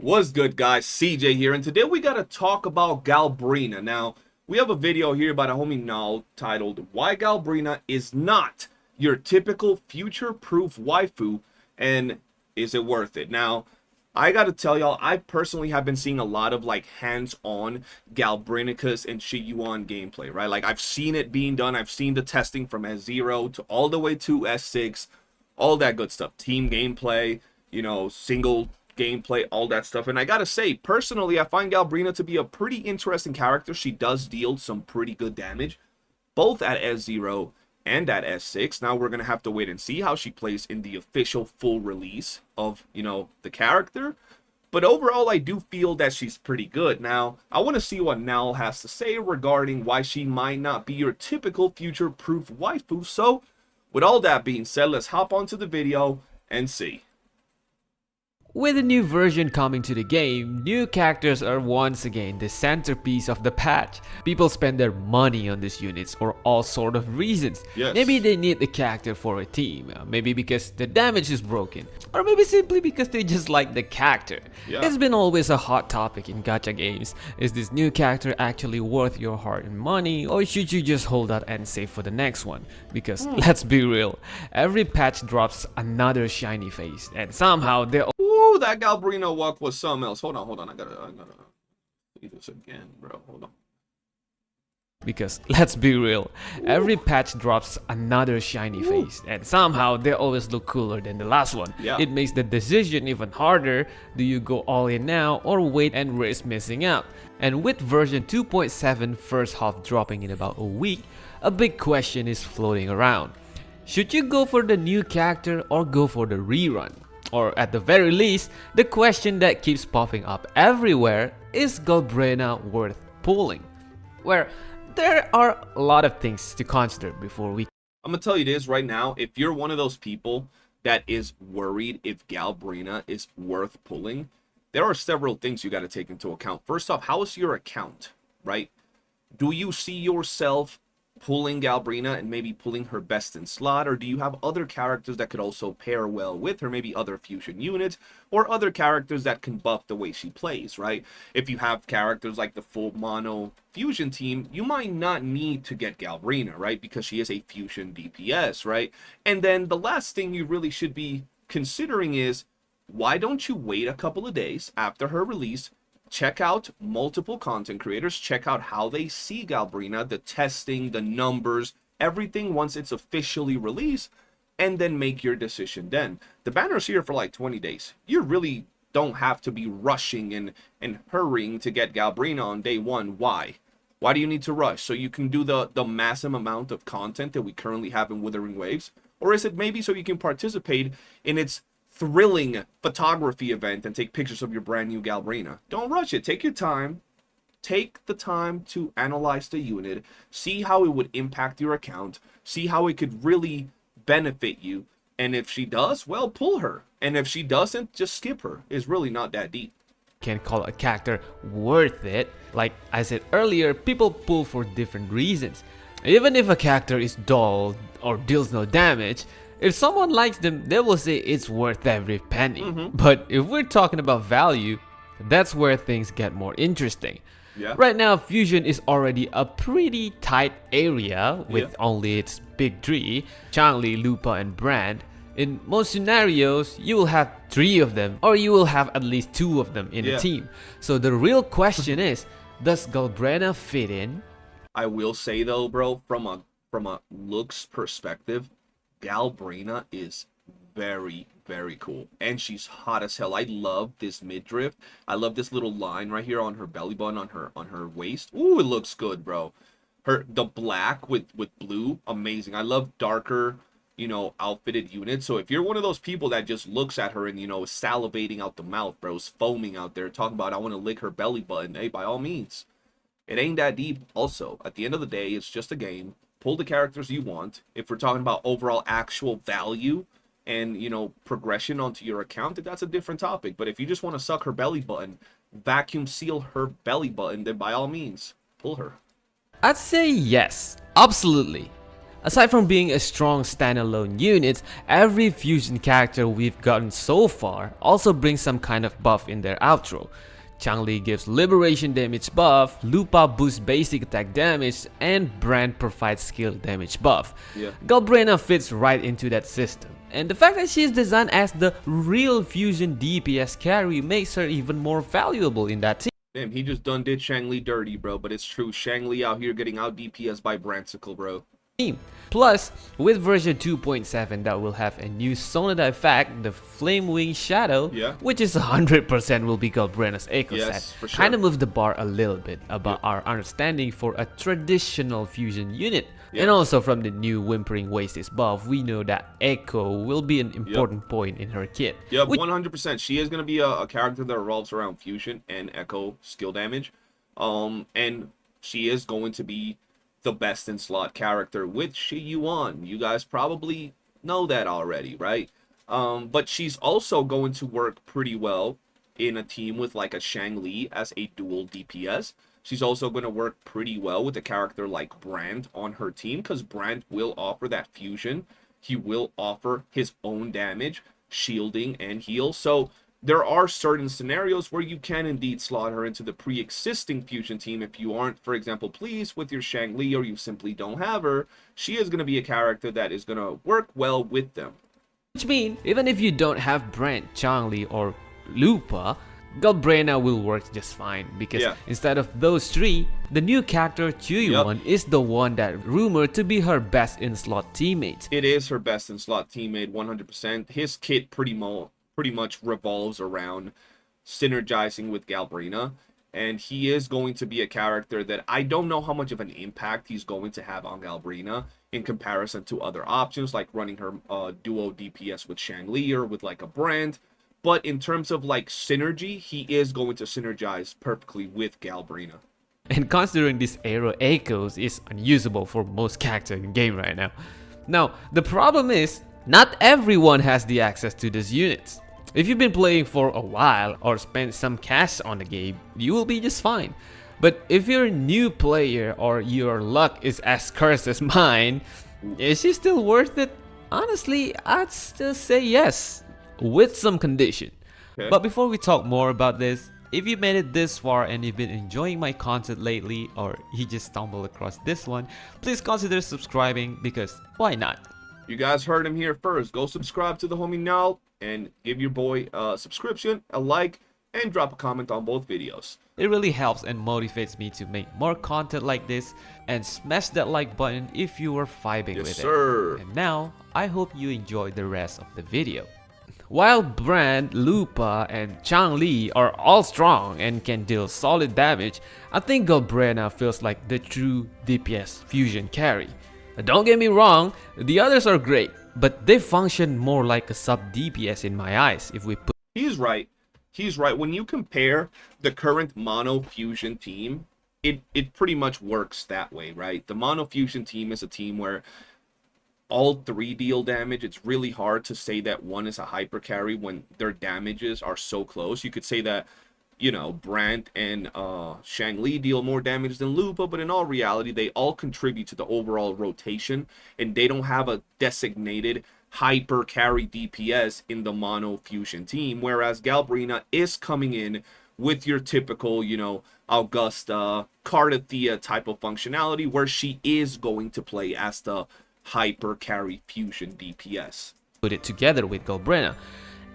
What's good, guys? CJ here, and today we gotta talk about Galbrina. Now, we have a video here by the homie Now titled "Why Galbrina is Not Your Typical Future-Proof Waifu, and Is It Worth It?" Now, I gotta tell y'all, I personally have been seeing a lot of like hands-on Galbrinicus and Shiyuan gameplay, right? Like I've seen it being done. I've seen the testing from S0 to all the way to S6, all that good stuff. Team gameplay, single gameplay, all that stuff. And I gotta say, personally, I find Galbrina to be a pretty interesting character. She does deal some pretty good damage, both at S0 and at S6. Now we're gonna have to wait and see how she plays in the official full release of, the character. But overall, I do feel that she's pretty good. Now, I want to see what Nal has to say regarding why she might not be your typical future-proof waifu. So, with all that being said, let's hop onto the video and see. With a new version coming to the game, new characters are once again the centerpiece of the patch. People spend their money on these units for all sort of reasons. Yes. Maybe they need the character for a team, maybe because the damage is broken, or maybe simply because they just like the character. Yeah. It's been always a hot topic in gacha games. Is this new character actually worth your heart and money, or should you just hold out and save for the next one? Because let's be real, every patch drops another shiny face, and somehow they Ooh, that Galbrina walk was something else. Hold on. I gotta see this again, bro. Hold on. Because let's be real, every patch drops another shiny face, and somehow they always look cooler than the last one. Yeah. It makes the decision even harder. Do you go all in now or wait and risk missing out? And with version 2.7 first half dropping in about a week, a big question is floating around. Should you go for the new character or go for the rerun? Or at the very least, the question that keeps popping up everywhere is Galbrena worth pulling? Where there are a lot of things to consider before we. I'm gonna tell you this right now. If you're one of those people that is worried if Galbrina is worth pulling, there are several things you got to take into account. First off, how is your account, right? Do you see yourself pulling Galbrina and maybe pulling her best in slot, or do you have other characters that could also pair well with her, maybe other fusion units or other characters that can buff the way she plays, right? If you have characters like the full mono fusion team, you might not need to get Galbrina, right? Because she is a fusion DPS, right? And then the last thing you really should be considering is, why don't you wait a couple of days after her release, check out multiple content creators, check out how they see Galbrina, the testing, the numbers, everything once it's officially released, and then make your decision then. The banner's here for like 20 days. You really don't have to be rushing and hurrying to get Galbrina on day one. Why? Why do you need to rush? So you can do the massive amount of content that we currently have in Withering Waves? Or is it maybe so you can participate in its thrilling photography event and take pictures of your brand new Galbrina? Don't rush it. Take your time. Take the time to analyze the unit, see how it would impact your account, see how it could really benefit you, and if she does, well, pull her. And if she doesn't, just skip her. It's really not that deep. Can call a character worth it. Like I said earlier, people pull for different reasons. Even if a character is dull or deals no damage, if someone likes them, they will say it's worth every penny. But if we're talking about value, that's where things get more interesting. Yeah. Right now, Fusion is already a pretty tight area with only its big three, Changli, Lupa, and Brand. In most scenarios, you will have 3 of them, or you will have at least 2 of them in a team. So the real question is, does Galbrena fit in? I will say though, bro, from a looks perspective, Galbrina is very, very cool, and she's hot as hell. I love this midriff. I love this little line right here on her belly button, on her waist. Ooh, it looks good, bro. The black with blue, amazing. I love darker, outfitted units. So if you're one of those people that just looks at her and is salivating out the mouth, bro, is foaming out there, talking about I want to lick her belly button, hey, by all means, it ain't that deep. Also, at the end of the day, it's just a game. Pull the characters you want. If we're talking about overall actual value and, progression onto your account, that's a different topic. But if you just want to suck her belly button, vacuum seal her belly button, then by all means, pull her. I'd say yes, absolutely. Aside from being a strong standalone unit, every fusion character we've gotten so far also brings some kind of buff in their outro. Changli gives liberation damage buff, Lupa boosts basic attack damage, and Brand provides skill damage buff. Yeah. Galbrena fits right into that system. And the fact that she is designed as the real fusion DPS carry makes her even more valuable in that team. Damn, he just done did Shangli dirty, bro. But it's true. Shangli out here getting out DPS by Bransicle, bro. Plus, with version 2.7 that will have a new Sonata effect, the Flame Wing Shadow, Yeah. which is 100% will be Galbrena's Echo Yes, set, for sure. kind of moved the bar a little bit about our understanding for a traditional fusion unit. Yeah. And also from the new Whimpering Oasis buff, we know that Echo will be an important point in her kit. Yep, 100%. She is going to be a character that revolves around fusion and echo skill damage. And she is going to be the best in slot character with Shi Yuan. You guys probably know that already, right? But she's also going to work pretty well in a team with like a Shang Li as a dual DPS. She's also going to work pretty well with a character like Brand on her team, because Brand will offer that fusion. He will offer his own damage, shielding, and heal. So there are certain scenarios where you can indeed slot her into the pre-existing fusion team if you aren't, for example, pleased with your Shang Li, or you simply don't have her. She is going to be a character that is going to work well with them. Which means, even if you don't have Brand, Changli, or Lupa, Galbrena will work just fine, because instead of those three, the new character Chuyuan is the one that rumored to be her best in slot teammate. It is her best in slot teammate, 100%. His kit pretty much revolves around synergizing with Galbrina, and he is going to be a character that I don't know how much of an impact he's going to have on Galbrina in comparison to other options like running her duo DPS with Shang Li or with like a Brand. But in terms of like synergy, he is going to synergize perfectly with Galbrina. And considering this Aero Echoes is unusable for most characters in game right now. Now, the problem is, not everyone has the access to these units. If you've been playing for a while or spent some cash on the game, you will be just fine. But if you're a new player or your luck is as cursed as mine, is she still worth it? Honestly, I'd still say yes, with some condition. Okay. But before we talk more about this, if you made it this far and you've been enjoying my content lately, or you just stumbled across this one, please consider subscribing, because why not? You guys heard him here first. Go subscribe to the homie now and give your boy a subscription, a like, and drop a comment on both videos. It really helps and motivates me to make more content like this, and smash that like button if you were vibing with sir. it. And now, I hope you enjoy the rest of the video. While Brand, Lupa, and Changli are all strong and can deal solid damage, I think Galbrena feels like the true DPS fusion carry. Don't get me wrong, the others are great, but they function more like a sub DPS in my eyes if we put. He's right. He's right. When you compare the current mono fusion team, it pretty much works that way, right? The mono fusion team is a team where all three deal damage. It's really hard to say that one is a hyper carry when their damages are so close. You could say that, you know, Brand and Shang Li deal more damage than Lupa, but in all reality, they all contribute to the overall rotation, and they don't have a designated hyper carry DPS in the mono fusion team, whereas Galbrina is coming in with your typical, you know, Augusta, Cardathea type of functionality, where she is going to play as the hyper carry fusion DPS. Put it together with Galbrena.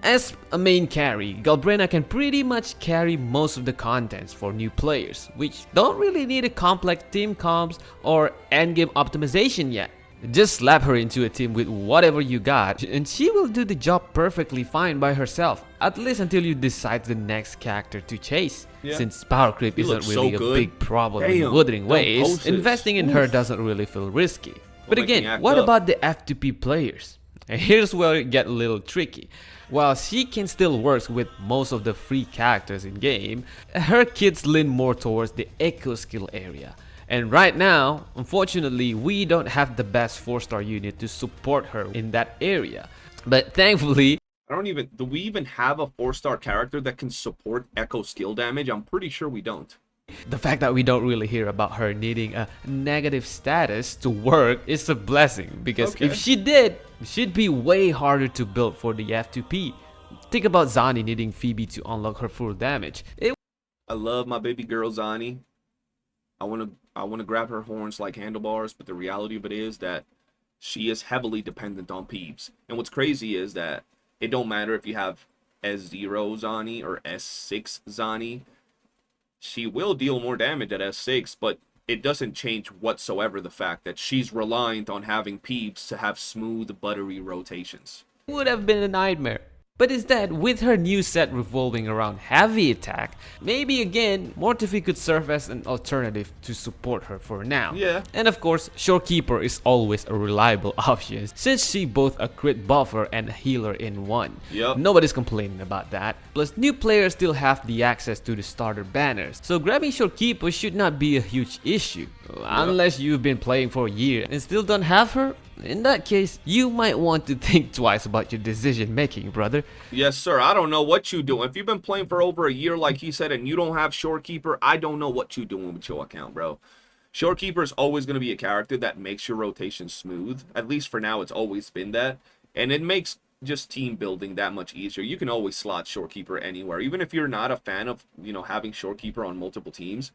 As a main carry, Galbrena can pretty much carry most of the contents for new players, which don't really need a complex team comps or endgame optimization yet. Just slap her into a team with whatever you got, and she will do the job perfectly fine by herself, at least until you decide the next character to chase. Since power creep isn't really a big problem in Wuthering Waves, investing in her doesn't really feel risky. But again, what about the F2P players? And here's where it gets a little tricky. While she can still work with most of the free characters in game, her kits lean more towards the echo skill area. And right now, unfortunately, we don't have the best 4-star unit to support her in that area. But thankfully, do we even have a 4-star character that can support echo skill damage? I'm pretty sure we don't. The fact that we don't really hear about her needing a negative status to work is a blessing, because if she did, she'd be way harder to build for the F2P. Think about Zani needing Phoebe to unlock her full damage. I love my baby girl Zani. I want to grab her horns like handlebars, but the reality of it is that she is heavily dependent on Peeves. And what's crazy is that it don't matter if you have S0 Zani or S6 Zani. She will deal more damage at S6, but it doesn't change whatsoever the fact that she's reliant on having Peeves to have smooth, buttery rotations. Would have been a nightmare. But instead, with her new set revolving around heavy attack, maybe again, Mortifi could serve as an alternative to support her for now. Yeah. And of course, Shorekeeper is always a reliable option, since she both a crit buffer and a healer in one. Yep. Nobody's complaining about that. Plus, new players still have the access to the starter banners, so grabbing Shorekeeper should not be a huge issue. Unless you've been playing for a year and still don't have her. In that case, you might want to think twice about your decision making, brother. Yes, sir. I don't know what you doing. If you've been playing for over a year, like he said, and you don't have Shorekeeper, I don't know what you doing with your account, bro. Shorekeeper is always going to be a character that makes your rotation smooth. At least for now, it's always been that. And it makes just team building that much easier. You can always slot Shorekeeper anywhere. Even if you're not a fan of, having Shorekeeper on multiple teams,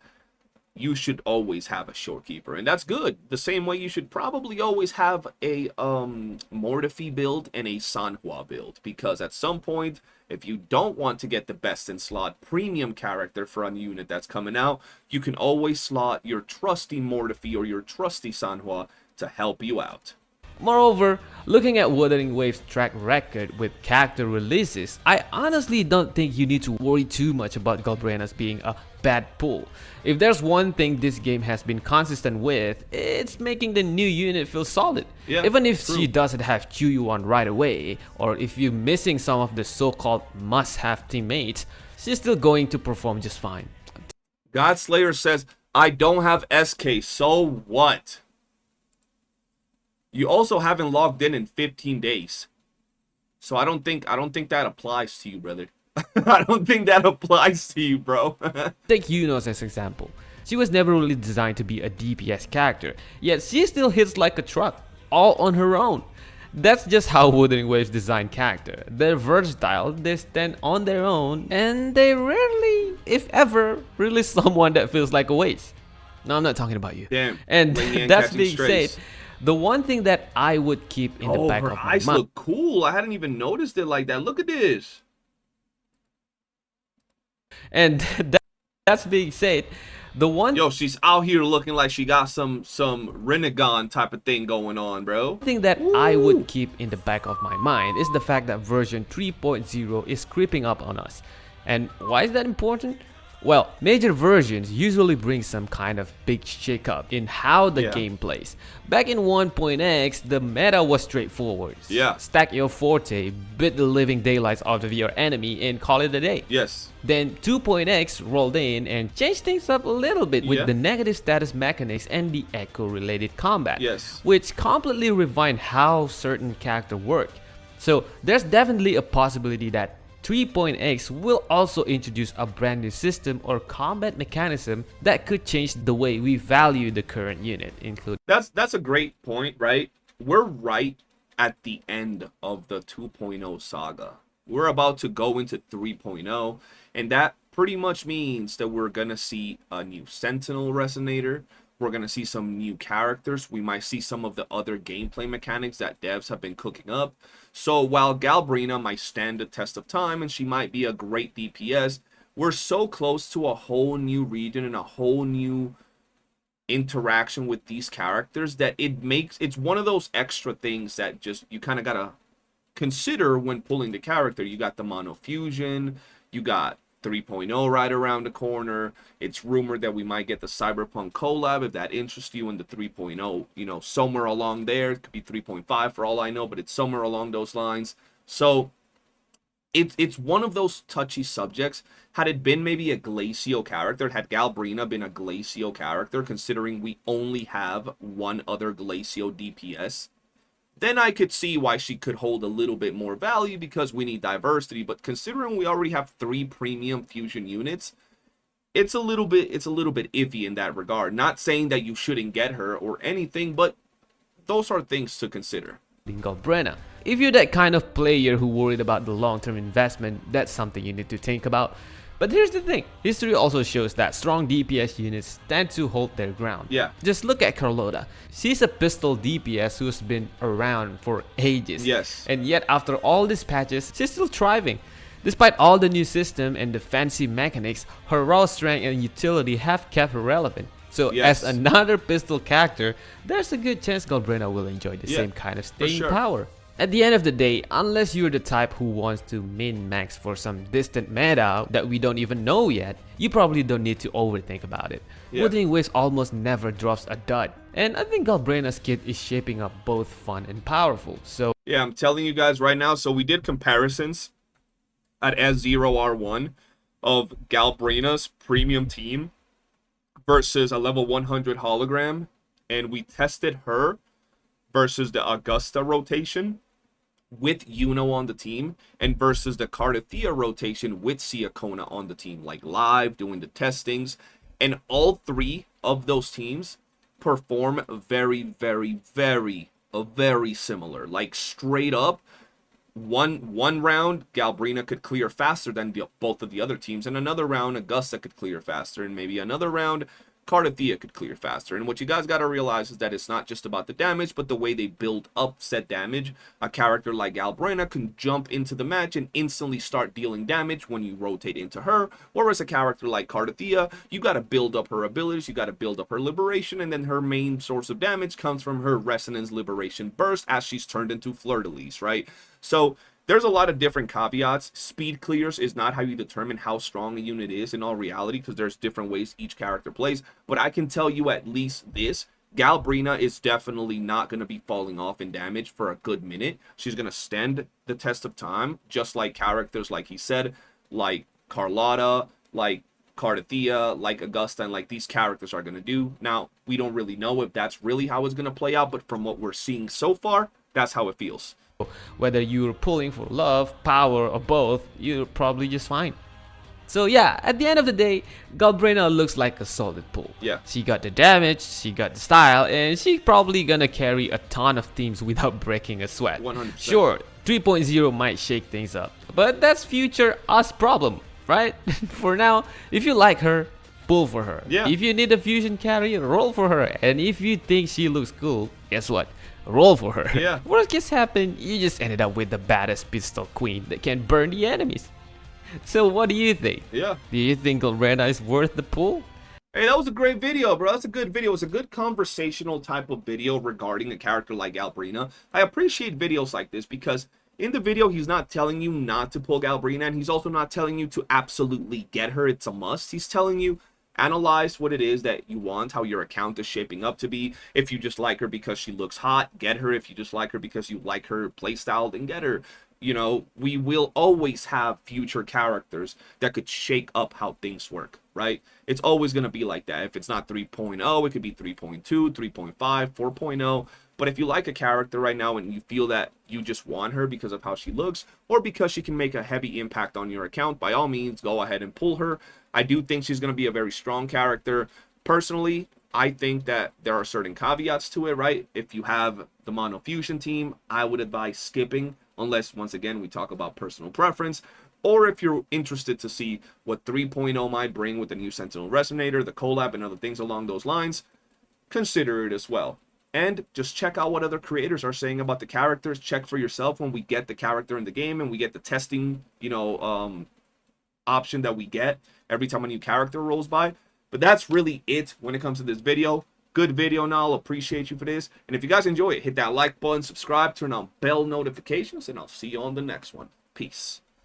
you should always have a Shorekeeper, and that's good. The same way you should probably always have a Mortifi build and a Sanhua build, because at some point, if you don't want to get the best in slot premium character for a unit that's coming out, you can always slot your trusty Mortifi or your trusty Sanhua to help you out. Moreover, looking at Wuthering Wave's track record with character releases, I honestly don't think you need to worry too much about Galbrena's being a bad pull. If there's one thing this game has been consistent with, it's making the new unit feel solid. Yeah, even if true. she doesn't have QU1 right away, or if you're missing some of the so-called must-have teammates, she's still going to perform just fine. Godslayer says, I don't have SK, so what? You also haven't logged in 15 days. So I don't think that applies to you, brother. I don't think that applies to you, bro. Take Yunos as example. She was never really designed to be a DPS character, yet she still hits like a truck, all on her own. That's just how Wuthering Waves design character. They're versatile, they stand on their own, and they rarely, if ever, release someone that feels like a waste. No, I'm not talking about you. Damn. And that's being strays. said, the one thing that I would keep in the back of my her eyes mind. look cool. I hadn't even noticed it like that. Look at this. And that's being said, the one she's out here looking like she got some Renegon type of thing going on, bro. thing that I would keep in the back of my mind is the fact that version 3.0 is creeping up on us. And why is that important? Well, major versions usually bring some kind of big shakeup in how the game plays. Back in 1.x, the meta was straightforward. Yeah. Stack your forte, beat the living daylights out of your enemy, and call it a day. Yes. Then 2.x rolled in and changed things up a little bit with the negative status mechanics and the echo related combat. Yes. Which completely refined how certain characters work. So there's definitely a possibility that 3.x will also introduce a brand new system or combat mechanism that could change the way we value the current unit, including. That's a great point, right? We're right at the end of the 2.0 saga. We're about to go into 3.0, and that pretty much means that we're gonna see a new Sentinel Resonator. We're going to see some new characters. We might see some of the other gameplay mechanics that devs have been cooking up. So while Galbrina might stand the test of time and she might be a great DPS, we're so close to a whole new region and a whole new interaction with these characters that it's one of those extra things that just you kind of got to consider when pulling the character. You got the Mono Fusion, you got 3.0 right around the corner. It's rumored that we might get the Cyberpunk collab if that interests you in the 3.0, somewhere along there. It could be 3.5 for all I know, but it's somewhere along those lines. So it's one of those touchy subjects. Had it been maybe a Glacio character, had Galbrina been a Glacio character, considering we only have one other Glacio DPS, then I could see why she could hold a little bit more value because we need diversity. But considering we already have 3 premium fusion units, it's a little bit iffy in that regard. Not saying that you shouldn't get her or anything, but those are things to consider. in Galbrena. If you're that kind of player who worried about the long-term investment, that's something you need to think about. But here's the thing, history also shows that strong DPS units tend to hold their ground. Yeah. Just look at Carlotta. She's a pistol DPS who's been around for ages. Yes. And yet after all these patches, she's still thriving. Despite all the new system and the fancy mechanics, her raw strength and utility have kept her relevant. So Yes. as another pistol character, there's a good chance Galbrina will enjoy the same kind of staying sure. power. At the end of the day, unless you're the type who wants to min-max for some distant meta that we don't even know yet, you probably don't need to overthink about it. Yeah. Wuthering Waves almost never drops a dud, and I think Galbrina's kit is shaping up both fun and powerful, so Yeah, I'm telling you guys right now, so we did comparisons at S0R1 of Galbrina's premium team versus a level 100 hologram, and we tested her versus the Augusta rotation with Yuno on the team, and versus the Cardathea rotation with Siakona on the team, like live, doing the testings, and all three of those teams perform very, very similar. Like straight up, one round Galbrina could clear faster than both of the other teams, and another round Augusta could clear faster, and maybe another round Cardathea could clear faster. And what you guys got to realize is that it's not just about the damage, but the way they build up set damage. A character like Galbrina can jump into the match and instantly start dealing damage when you rotate into her, whereas a character like Cardathea, you got to build up her abilities, you got to build up her liberation, and then her main source of damage comes from her resonance liberation burst as she's turned into Fleur-de-Lis, right? So there's a lot of different caveats. Speed clears is not how you determine how strong a unit is in all reality, because there's different ways each character plays. But I can tell you at least this. Galbrina is definitely not going to be falling off in damage for a good minute. She's going to stand the test of time, just like characters, like he said, like Carlotta, like Cardathea, like Augusta, and like these characters are going to do. Now, we don't really know if that's really how it's going to play out, but from what we're seeing so far, that's how it feels. whether you're pulling for love, power, or both, you're probably just fine. So yeah, at the end of the day, Galbrina looks like a solid pull. Yeah. She got the damage, she got the style, and she's probably gonna carry a ton of teams without breaking a sweat. 100%. Sure, 3.0 might shake things up, but that's future us problem, right? For now, if you like her, pull for her. Yeah. If you need a fusion carry, roll for her. And if you think she looks cool, guess what? Roll for her. Yeah. Worst case happen, you just ended up with the baddest pistol queen that can burn the enemies. So what do you think? Yeah. Do you think Galbrena is worth the pull? Hey, that was a great video, bro. That's a good video. It's a good conversational type of video regarding a character like Galbrina. I appreciate videos like this because in the video, he's not telling you not to pull Galbrina, and he's also not telling you to absolutely get her. It's a must. He's telling you, analyze what it is that you want, how your account is shaping up to be. If you just like her because she looks hot, get her. If you just like her because you like her playstyle, then get her. You know, we will always have future characters that could shake up how things work, right? It's always going to be like that. If it's not 3.0, it could be 3.2, 3.5, 4.0. But if you like a character right now and you feel that you just want her because of how she looks or because she can make a heavy impact on your account, by all means, go ahead and pull her. I do think she's going to be a very strong character. Personally, I think that there are certain caveats to it, right? If you have the Mono Fusion team, I would advise skipping, unless, once again, we talk about personal preference. Or if you're interested to see what 3.0 might bring with the new Sentinel Resonator, the collab, and other things along those lines, consider it as well. And just check out what other creators are saying about the characters. Check for yourself when we get the character in the game and we get the testing, option that we get every time a new character rolls by. But that's really it when it comes to this video. Good video, and I'll appreciate you for this. And if you guys enjoy it, hit that like button, subscribe, turn on bell notifications, and I'll see you on the next one. Peace.